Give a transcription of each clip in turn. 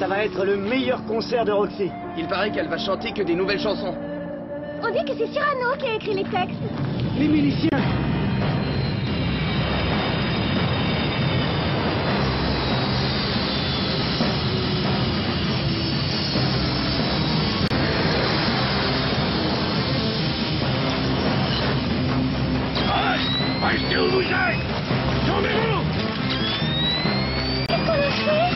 va être le meilleur concert de Roxy. Il paraît qu'elle va chanter que des nouvelles chansons. On dit que c'est Cyrano qui a écrit les textes. Les miliciens. Restez où vous êtes! Tournez-vous! Qu'est-ce qu'on a fait?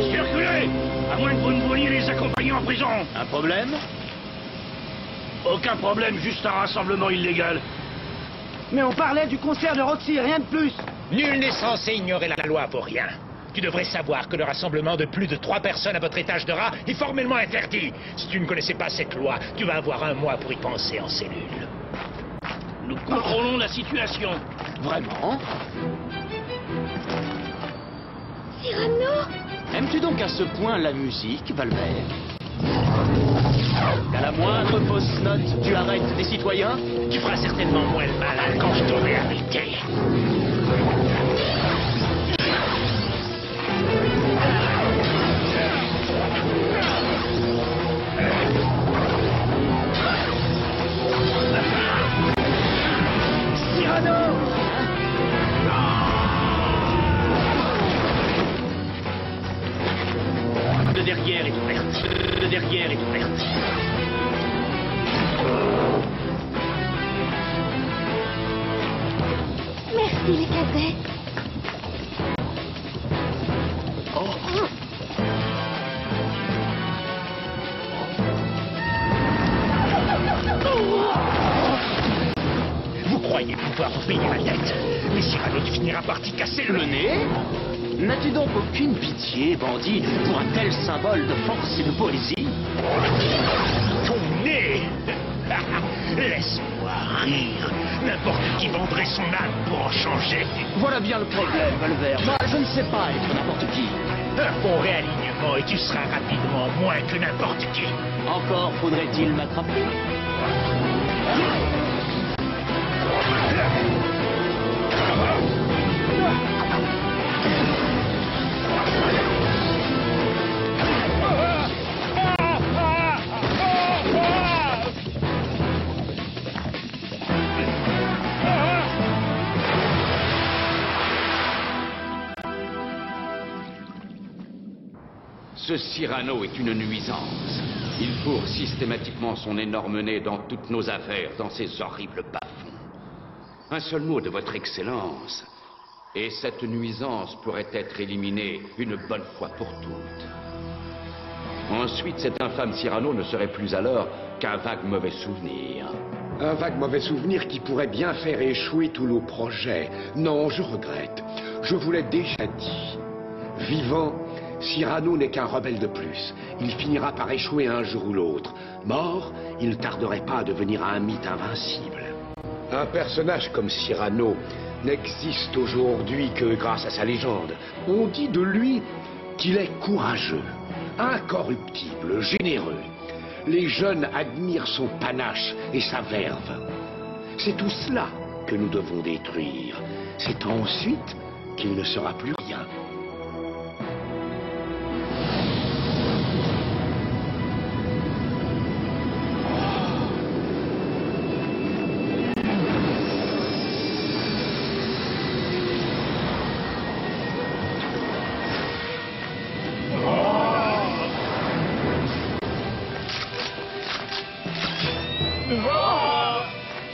Circulez! À moins que vous ne vouliez les accompagner en prison. Un problème? Aucun problème, juste un rassemblement illégal. Mais on parlait du concert de Roxy, rien de plus. Nul n'est censé ignorer la loi pour rien. Tu devrais savoir que le rassemblement de plus de 3 personnes à votre étage de rat est formellement interdit. Si tu ne connaissais pas cette loi, tu vas avoir 1 mois pour y penser en cellule. Nous contrôlons la situation. Vraiment? Cyrano? Aimes-tu donc à ce point la musique, Valvert? À la moindre fausse note, tu arrêtes des citoyens? Tu feras certainement moins le malin quand je t'aurai arrêté. Le derrière est ouverte. Le derrière est ouverte. Merci les cadets. Vous croyez pouvoir vous payer la dette, mais Cyrano, tu finiras par t'y casser le nez. N'as-tu donc aucune pitié, bandit, pour un tel symbole de force et de poésie? Ton nez. Laisse-moi rire. N'importe qui vendrait son âme pour en changer. Voilà bien le problème, Valvert. Moi, je ne sais pas être n'importe qui. Un bon réalignement et tu seras rapidement moins que n'importe qui. Encore faudrait-il m'attraper? Ce Cyrano est une nuisance. Il fourre systématiquement son énorme nez dans toutes nos affaires, dans ces horribles bas-fonds. Un seul mot de votre excellence, et cette nuisance pourrait être éliminée une bonne fois pour toutes. Ensuite, cet infâme Cyrano ne serait plus alors qu'un vague mauvais souvenir. Un vague mauvais souvenir qui pourrait bien faire échouer tous nos projets. Non, je regrette. Je vous l'ai déjà dit. Vivant, Cyrano n'est qu'un rebelle de plus. Il finira par échouer un jour ou l'autre. Mort, il ne tarderait pas à devenir un mythe invincible. Un personnage comme Cyrano n'existe aujourd'hui que grâce à sa légende. On dit de lui qu'il est courageux, incorruptible, généreux. Les jeunes admirent son panache et sa verve. C'est tout cela que nous devons détruire. C'est ensuite qu'il ne sera plus rien.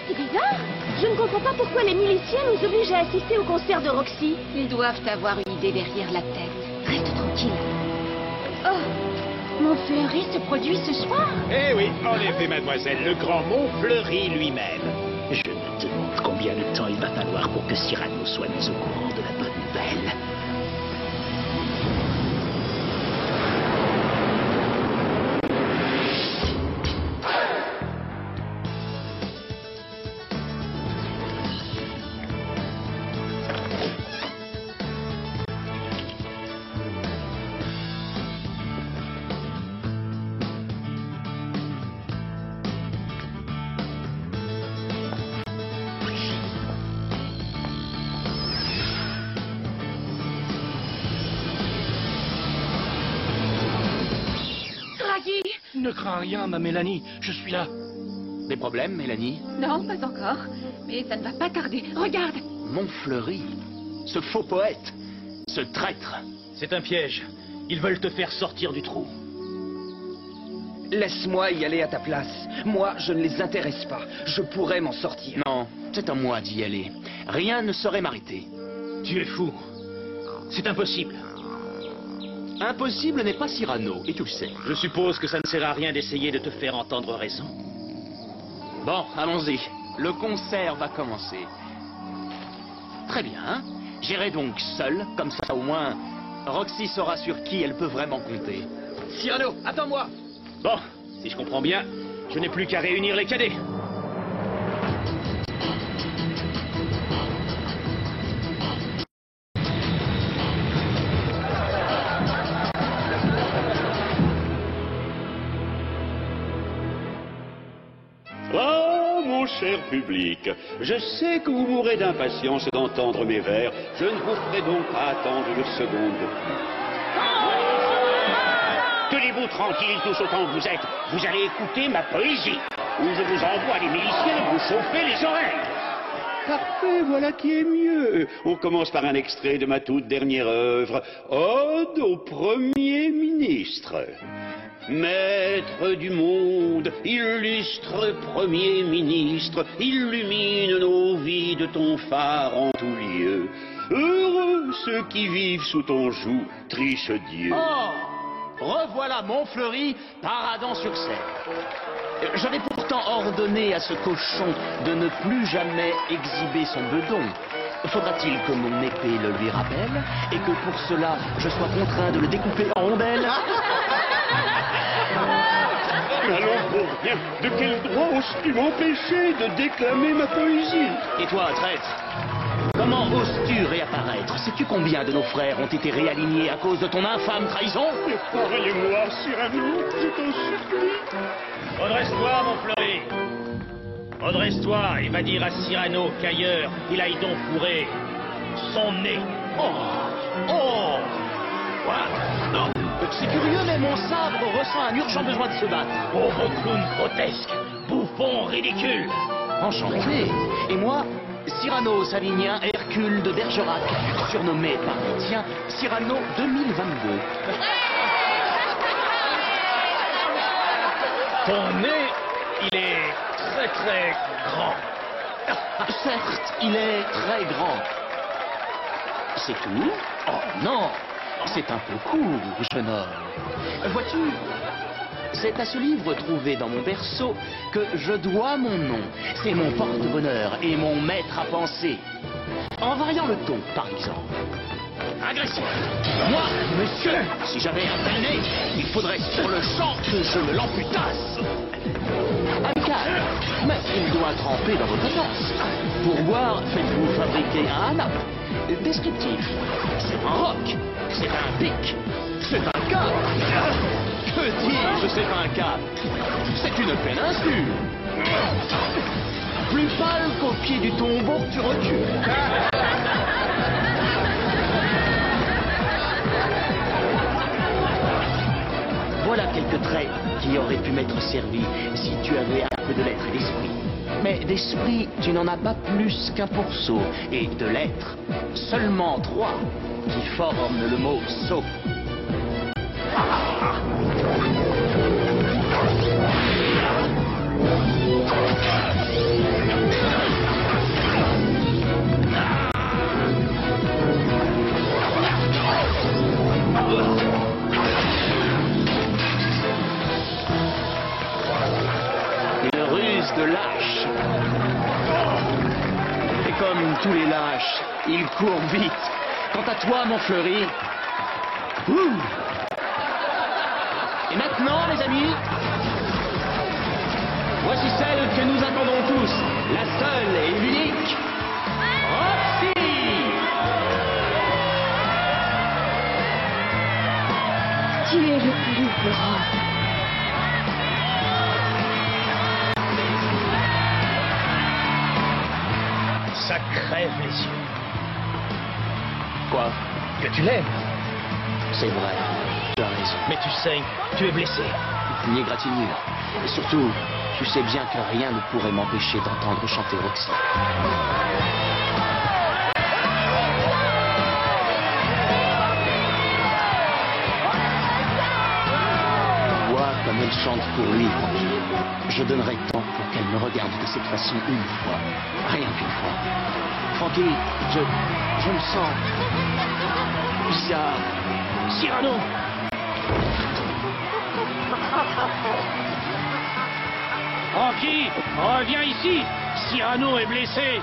C'est bizarre. Je ne comprends pas pourquoi les miliciens nous obligent à assister au concert de Roxy. Ils doivent avoir une idée derrière la tête. Reste tranquille. Oh, mon fleuri se produit ce soir. Eh oui, en effet, mademoiselle, le grand mot fleurit lui-même. Je me demande combien de temps il va falloir pour que Cyrano soit mis au courant de la bonne nouvelle. Ne crains rien, ma Mélanie. Je suis là. Des problèmes, Mélanie? Non, pas encore. Mais ça ne va pas tarder. Regarde. Montfleury, ce faux poète, ce traître. C'est un piège. Ils veulent te faire sortir du trou. Laisse-moi y aller à ta place. Moi, je ne les intéresse pas. Je pourrais m'en sortir. Non, c'est à moi d'y aller. Rien ne saurait m'arrêter. Tu es fou. C'est impossible. Impossible n'est pas Cyrano, et tu le sais. Je suppose que ça ne sert à rien d'essayer de te faire entendre raison. Bon, allons-y. Le concert va commencer. Très bien. J'irai donc seul, comme ça au moins, Roxy saura sur qui elle peut vraiment compter. Cyrano, attends-moi. Bon, si je comprends bien, je n'ai plus qu'à réunir les cadets. Oh, mon cher public, je sais que vous mourrez d'impatience d'entendre mes vers. Je ne vous ferai donc pas attendre une seconde de plus. Tenez-vous tranquille tous autant que vous êtes. Vous allez écouter ma poésie. Ou je vous envoie des miliciens vous chauffer les oreilles. Parfait, voilà qui est mieux. On commence par un extrait de ma toute dernière œuvre, Ode au Premier ministre. Maître du monde, illustre Premier ministre, illumine nos vies de ton phare en tout lieu. Heureux ceux qui vivent sous ton joug, triche Dieu. Oh! Revoilà Montfleury, paradant sur scène. J'avais pourtant ordonné à ce cochon de ne plus jamais exhiber son bedon. Faudra-t-il que mon épée le lui rappelle et que pour cela je sois contraint de le découper en rondelles? Allons pour rien, de quel droit oses-tu m'empêcher de déclamer ma poésie? Et toi, traître, comment oses-tu réapparaître? Sais-tu combien de nos frères ont été réalignés à cause de ton infâme trahison? Épargnez-moi, Cyrano, je t'en supplie. Redresse-toi, Montfleury. Redresse-toi et va dire à Cyrano qu'ailleurs, il aille donc fourrer son nez. Oh! Quoi? Non! C'est curieux, mais mon sabre ressent un urgent besoin de se battre. Pauvre clown grotesque, bouffon ridicule. Enchanté. Et moi, Cyrano Savinien Hercule de Bergerac, surnommé par le tien Cyrano 2022. Ton nez, il est très très grand. Certes, il est très grand. C'est tout? Oh non, c'est un peu court, jeune homme. Vois-tu, c'est à ce livre trouvé dans mon berceau que je dois mon nom. C'est mon porte-bonheur et mon maître à penser. En variant le ton, par exemple. Agression. Moi, monsieur, si j'avais un tel nez, il faudrait sur le champ que je me l'amputasse. Amical, mais il doit tremper dans votre tasse. Pour boire, faites-vous fabriquer un hanap. Descriptif. C'est un roc. C'est un pic. C'est un cap. Que dis-je, c'est un cap. C'est une péninsule. Plus pâle qu'au pied du tombeau que tu recules. Voilà quelques traits qui auraient pu m'être servis si tu avais un peu de lettres et d'esprit. Mais d'esprit, tu n'en as pas plus qu'un pourceau. Et de lettres, seulement 3 qui forment le mot sot. Une ruse de lâche. Et comme tous les lâches, ils courent vite. Quant à toi, Montfleury... Ouh. Et maintenant, les amis, voici celle que nous attendons tous, la seule et l'unique, Roxy! Tu es le plus grand. Ça crève les yeux. Quoi? Que tu l'aimes. C'est vrai, tu as raison. Mais tu saignes, tu es blessé. ni égratignure. Et surtout, tu sais bien que rien ne pourrait m'empêcher d'entendre chanter Roxy. Vois comme elle chante pour lui, Frankie. Je donnerais tant pour qu'elle me regarde de cette façon une fois. Rien qu'une fois. Frankie, je me sens bizarre. Cyrano! Frankie, reviens ici! Cyrano est blessé!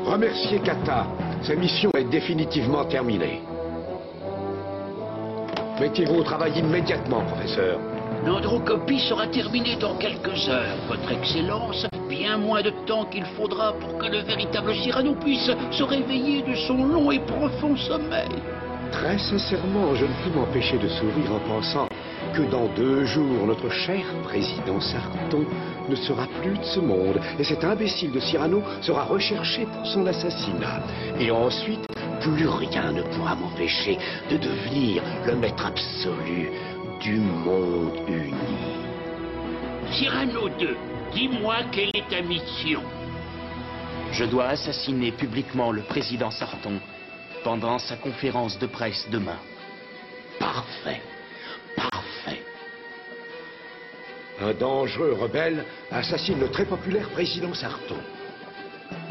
Remerciez Kata. Sa mission est définitivement terminée. Mettez-vous au travail immédiatement, professeur. L'androcopie sera terminée dans quelques heures, Votre Excellence. Bien moins de temps qu'il faudra pour que le véritable Cyrano puisse se réveiller de son long et profond sommeil. Très sincèrement, je ne peux m'empêcher de sourire en pensant que dans 2 jours, notre cher président Sarton ne sera plus de ce monde. Et cet imbécile de Cyrano sera recherché pour son assassinat. Et ensuite, plus rien ne pourra m'empêcher de devenir le maître absolu du monde uni. Cyrano II, dis-moi quelle est ta mission. Je dois assassiner publiquement le président Sarton pendant sa conférence de presse demain. Parfait. Parfait. Un dangereux rebelle assassine le très populaire président Sarton.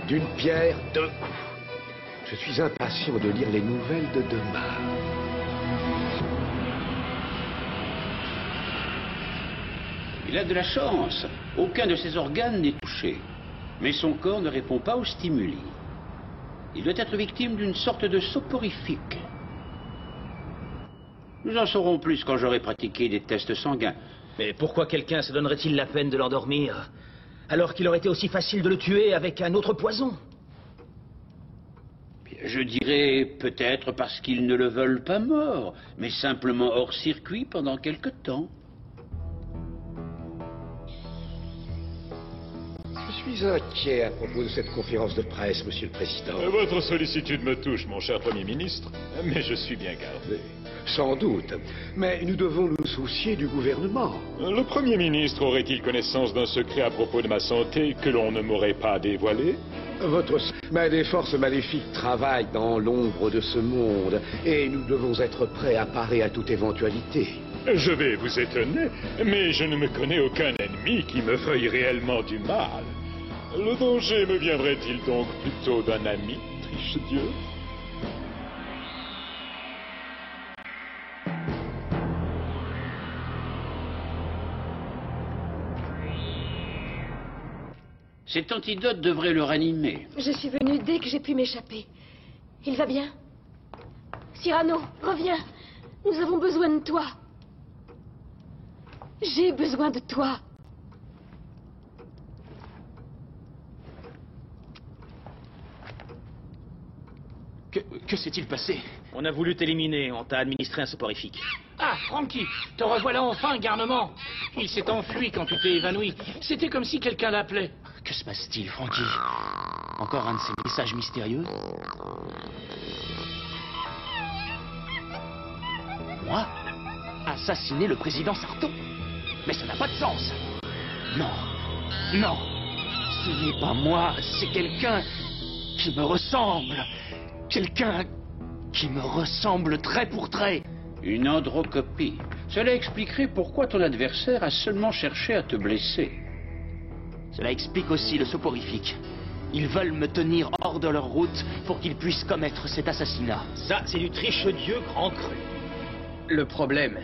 D'une pierre, 2 coups. Je suis impatient de lire les nouvelles de demain. Il a de la chance. Aucun de ses organes n'est touché. Mais son corps ne répond pas aux stimuli. Il doit être victime d'une sorte de soporifique. Nous en saurons plus quand j'aurai pratiqué des tests sanguins. Mais pourquoi quelqu'un se donnerait-il la peine de l'endormir, alors qu'il aurait été aussi facile de le tuer avec un autre poison? Je dirais peut-être parce qu'ils ne le veulent pas mort, mais simplement hors circuit pendant quelque temps. Je suis inquiet à propos de cette conférence de presse, Monsieur le Président. Votre sollicitude me touche, mon cher Premier ministre, mais je suis bien gardé. Sans doute, mais nous devons nous soucier du gouvernement. Le Premier ministre aurait-il connaissance d'un secret à propos de ma santé que l'on ne m'aurait pas dévoilé? Mais des forces maléfiques travaillent dans l'ombre de ce monde, et nous devons être prêts à parer à toute éventualité. Je vais vous étonner, mais je ne me connais aucun ennemi qui me veuille réellement du mal. Le danger me viendrait-il donc plutôt d'un ami, Triche-Dieu? Cet antidote devrait le ranimer. Je suis venue dès que j'ai pu m'échapper. Il va bien? Cyrano, reviens. Nous avons besoin de toi. J'ai besoin de toi. Que s'est-il passé? On a voulu t'éliminer, on t'a administré un soporifique. Ah, Frankie, te revoilà enfin, garnement. Il s'est enfui quand tu t'es évanoui. C'était comme si quelqu'un l'appelait. Que se passe-t-il, Frankie? Encore un de ces messages mystérieux? Moi? Assassiner le président Sarton? Mais ça n'a pas de sens! Non, non, ce n'est pas moi, c'est quelqu'un qui me ressemble. Quelqu'un qui me ressemble trait pour trait. Une androcopie. Cela expliquerait pourquoi ton adversaire a seulement cherché à te blesser. Cela explique aussi le soporifique. Ils veulent me tenir hors de leur route pour qu'ils puissent commettre cet assassinat. Ça, c'est du Triche-Dieu grand cru. Le problème,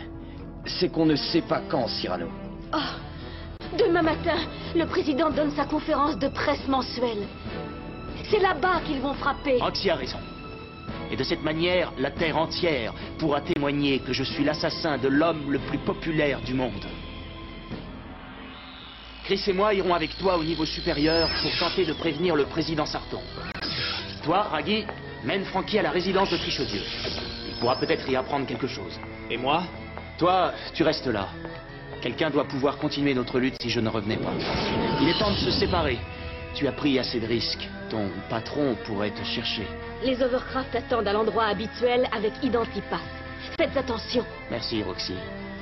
c'est qu'on ne sait pas quand, Cyrano. Oh, demain matin, le président donne sa conférence de presse mensuelle. C'est là-bas qu'ils vont frapper. Roxy a raison. Et de cette manière, la Terre entière pourra témoigner que je suis l'assassin de l'homme le plus populaire du monde. Chris et moi irons avec toi au niveau supérieur pour tenter de prévenir le président Sarton. Toi, Raggy, mène Frankie à la résidence de Triche-Dieu. Il pourra peut-être y apprendre quelque chose. Et moi? Toi, tu restes là. Quelqu'un doit pouvoir continuer notre lutte si je ne revenais pas. Il est temps de se séparer. Tu as pris assez de risques. ton patron pourrait te chercher. Les Overcraft attendent à l'endroit habituel avec Identipass. Faites attention. Merci, Roxy.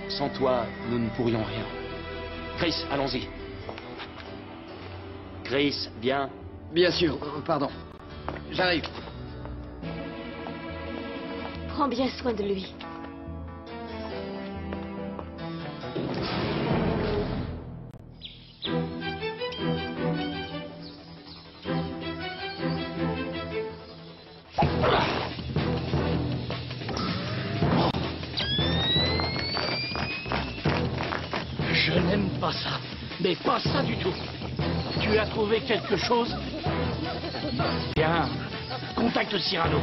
Sans toi, nous ne pourrions rien. Chris, allons-y. Chris, viens. Bien sûr, pardon. J'arrive. Prends bien soin de lui. Je n'aime pas ça. Mais pas ça du tout. Tu as trouvé quelque chose? Bien. Contacte Cyrano.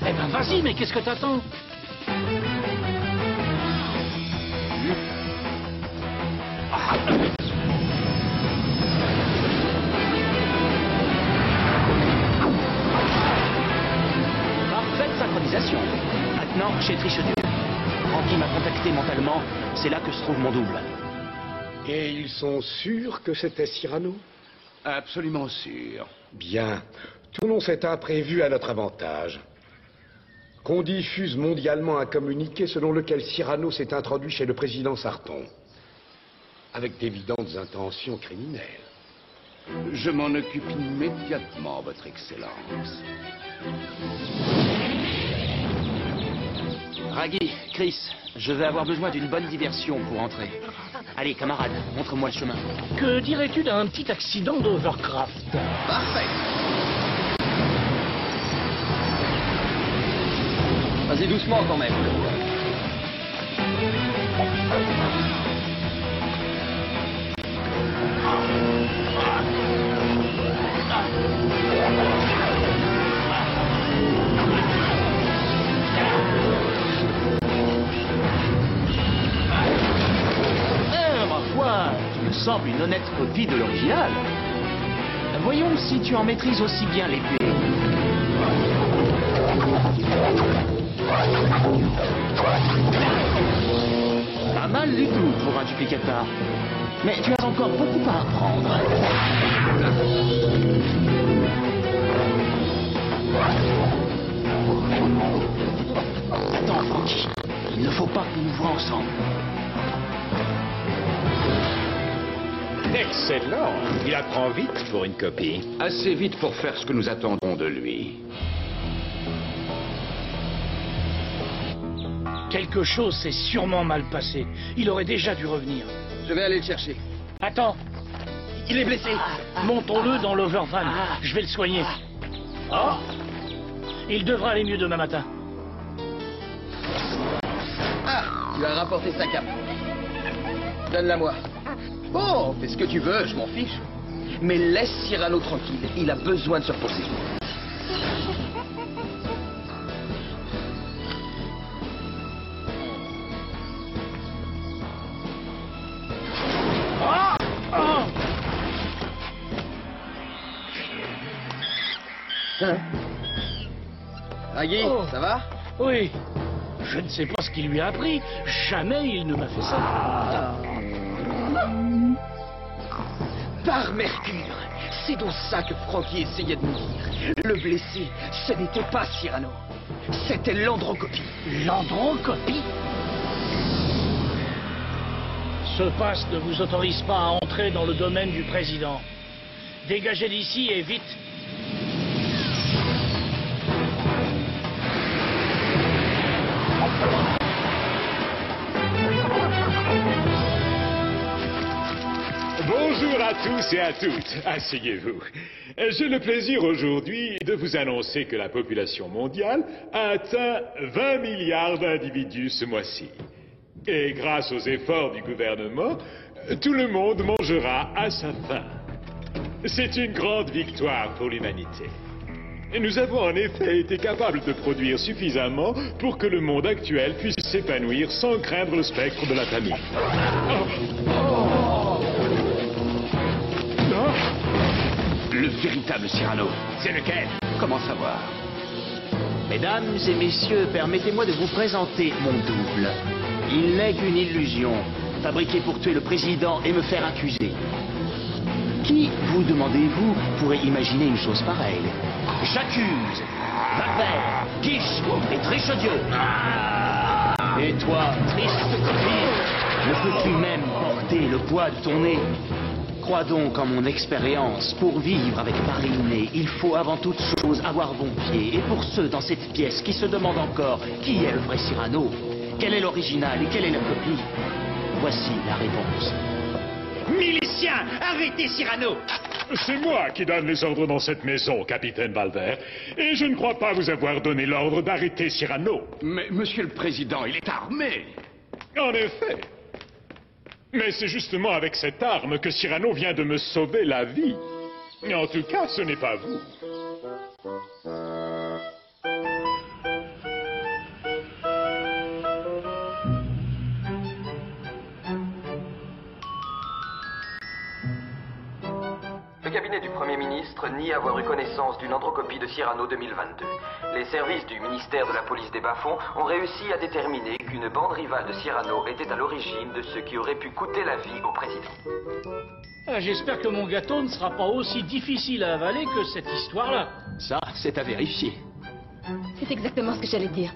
Eh ben vas-y, mais qu'est-ce que t'attends? Parfaite synchronisation. Maintenant, j'ai triché dur. Frankie m'a contacté mentalement. C'est là que se trouve mon double. Et ils sont sûrs que c'était Cyrano? Absolument sûr. Bien. Tournons cet imprévu à notre avantage. Qu'on diffuse mondialement un communiqué selon lequel Cyrano s'est introduit chez le président Sarton. Avec d'évidentes intentions criminelles. Je m'en occupe immédiatement, Votre Excellence. Raggy, Chris, je vais avoir besoin d'une bonne diversion pour entrer. Allez, camarade, montre-moi le chemin. Que dirais-tu d'un petit accident d'Overcraft? Parfait. Vas-y doucement quand même. Ma foi, tu me sembles une honnête copie de l'original. Voyons si tu en maîtrises aussi bien l'épée. Pas mal du tout pour un duplicata. Mais tu as encore beaucoup à apprendre. Attends, Frankie. Il ne faut pas que nous nous voient ensemble. Excellent. Il apprend vite pour une copie. Assez vite pour faire ce que nous attendons de lui. Quelque chose s'est sûrement mal passé. Il aurait déjà dû revenir. Je vais aller le chercher. Attends. Il est blessé. Montons-le dans l'overvan. Je vais le soigner. Oh. Il devra aller mieux demain matin. Ah, tu as rapporté sa cape. Donne-la-moi. Bon, fais ce que tu veux, je m'en fiche. Mais laisse Cyrano tranquille, il a besoin de se reposer. Hein? Raggy, ça va? Oui. Je ne sais pas ce qu'il lui a appris. Jamais il ne m'a fait ça. Par Mercure, c'est donc ça que Frankie essayait de nous dire. Le blessé, ce n'était pas Cyrano. C'était l'androcopie. L'androcopie? Ce passe ne vous autorise pas à entrer dans le domaine du président. Dégagez d'ici et vite. Bonjour à tous et à toutes. Asseyez-vous. J'ai le plaisir aujourd'hui de vous annoncer que la population mondiale a atteint 20 milliards d'individus ce mois-ci. Et grâce aux efforts du gouvernement, tout le monde mangera à sa faim. C'est une grande victoire pour l'humanité. Nous avons en effet été capables de produire suffisamment pour que le monde actuel puisse s'épanouir sans craindre le spectre de la famine. Le véritable Cyrano. C'est lequel? Comment savoir? Mesdames et messieurs, permettez-moi de vous présenter mon double. Il n'est qu'une illusion, fabriquée pour tuer le président et me faire accuser. Qui, vous demandez-vous, pourrait imaginer une chose pareille? J'accuse Valvert, Guiche et Trichedieu. Et toi, triste copine, ne peux-tu même porter le poids de ton nez? Crois donc en mon expérience. Pour vivre avec Marie-Née, il faut avant toute chose avoir bon pied. Et pour ceux dans cette pièce qui se demandent encore qui est le vrai Cyrano, quel est l'original et quelle est la copie, voici la réponse. Miliciens, arrêtez Cyrano! C'est moi qui donne les ordres dans cette maison, capitaine Valvert. Et je ne crois pas vous avoir donné l'ordre d'arrêter Cyrano. Mais, monsieur le président, il est armé. En effet. Mais c'est justement avec cette arme que Cyrano vient de me sauver la vie. En tout cas, ce n'est pas vous. Le cabinet du Premier ministre nie avoir eu connaissance d'une androcopie de Cyrano 2022. Les services du ministère de la police des bas-fonds ont réussi à déterminer qu'une bande rivale de Cyrano était à l'origine de ce qui aurait pu coûter la vie au président. J'espère que mon gâteau ne sera pas aussi difficile à avaler que cette histoire-là. Ça, c'est à vérifier. C'est exactement ce que j'allais dire.